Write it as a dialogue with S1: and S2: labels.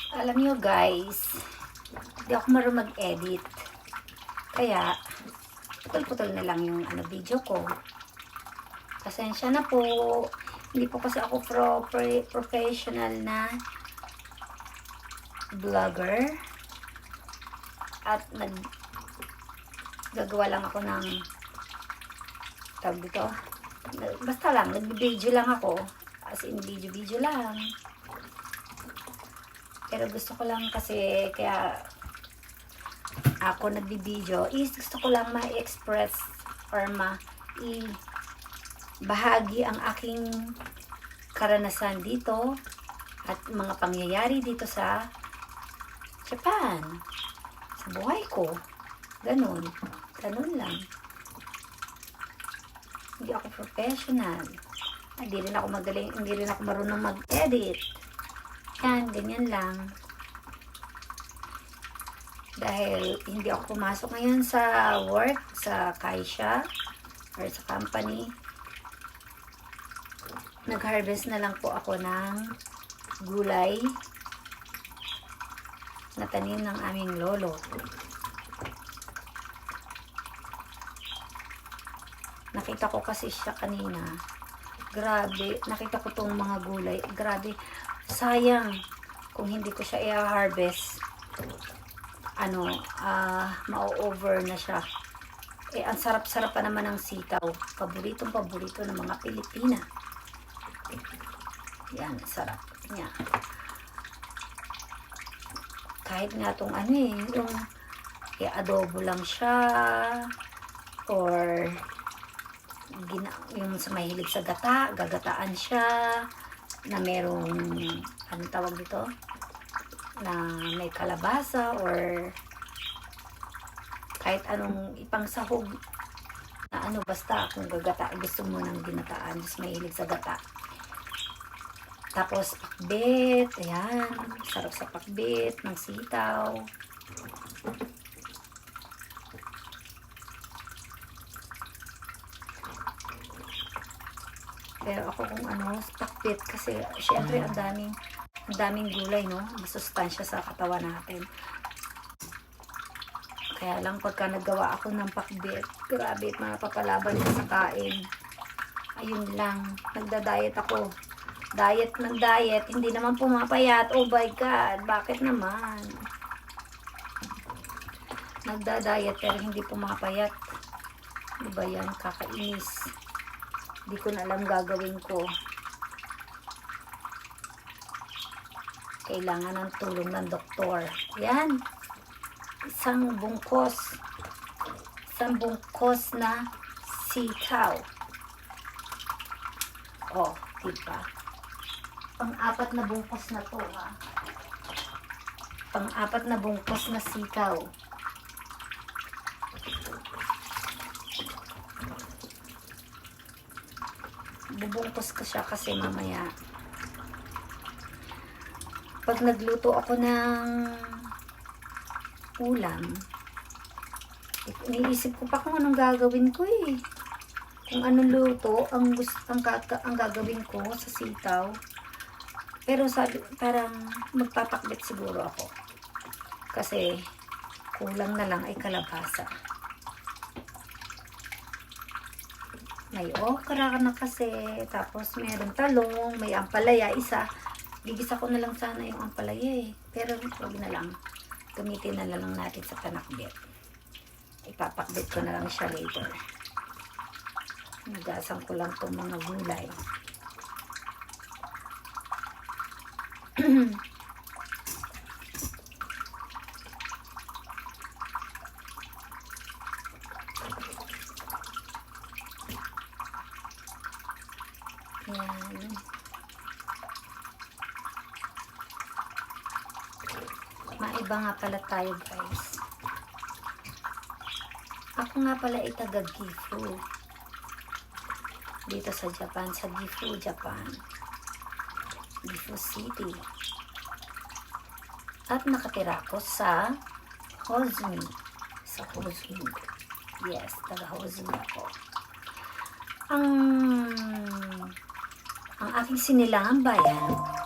S1: Alam niyo guys, hindi ako marunong mag-edit. Kaya, putol-putol na lang yung video ko. Pasensya na po. Hindi po kasi ako professional na vlogger. At gagawa lang ako ng tawag dito. Basta lang, nag-video lang ako. As in, video lang. Pero gusto ko lang kasi, kaya ako nag-video, is gusto ko lang ma-express or bahagi ang aking karanasan dito at mga pangyayari dito sa Japan. Sa buhay ko. Ganun lang. Hindi ako professional. Hindi rin ako marunong mag-edit. Yan, ganyan lang. Dahil hindi ako pumasok ngayon sa work, sa kaisya, or sa company. Nag-harvest na lang po ako ng gulay na tanim ng aming lolo. Nakita ko kasi siya kanina. Grabe, nakita ko tong mga gulay. Grabe, sayang kung hindi ko siya i-harvest. Ma-over na siya. Ang sarap-sarap pa naman ng sitaw. Paboritong ng mga Pilipina. Yan, sarap niya. Kahit nga tong yung i-adobo lang siya or yung sa mahilig sa gagataan siya na merong tawag dito na may kalabasa or kahit anong ipangsahog na basta kung gusto mo ng ginataan, just mahilig sa gata. Tapos pakbet, ayan, sarap sa pakbet ng sitaw. Pero ako kung pakbet kasi syempre ang daming gulay, no? Masustansya sa katawan natin. Kaya lang pagka naggawa ako ng pakbet, grabe, mapapalaban ko sa kain. Ayun lang, nagda-diet ako. Diet ng diet, hindi naman pumapayat. Oh my God, bakit naman? Nagda-diet pero hindi pumapayat. Ano ba yan? Kakainis. Hindi ko na alam gagawin ko. Kailangan ng tulong ng doktor. Yan. Isang bungkos na sitaw. Oh, diba? Pang-apat na bungkos na to, ha? Pang-apat na bungkos na sitaw. Bubungkos ko siya kasi mamaya pag nagluto ako ng ulam, iniisip ko pa kung anong gagawin ko eh. Kung anong luto ang gagawin ko sa sitaw. Pero parang magpapakbit siguro ako. Kasi kulang na lang ay kalabasa. May okra na kasi, tapos mayroong talong, may ampalaya, isa. Gigisa ko na lang sana yung ampalaya eh. Pero huwag na lang. Gamitin na lang natin sa panakbit. Ipapakbit ko na lang siya later. Nagasan ko lang itong mga gulay. Yan. Maiba nga pala tayo guys. Ako nga pala ay taga Gifu. Dito sa Japan, sa Gifu, Japan. Gifu City. At nakatira ako sa Hozumi. Sa Hozumi. Yes, taga Hozumi ako. Ang aking sinilangang bayan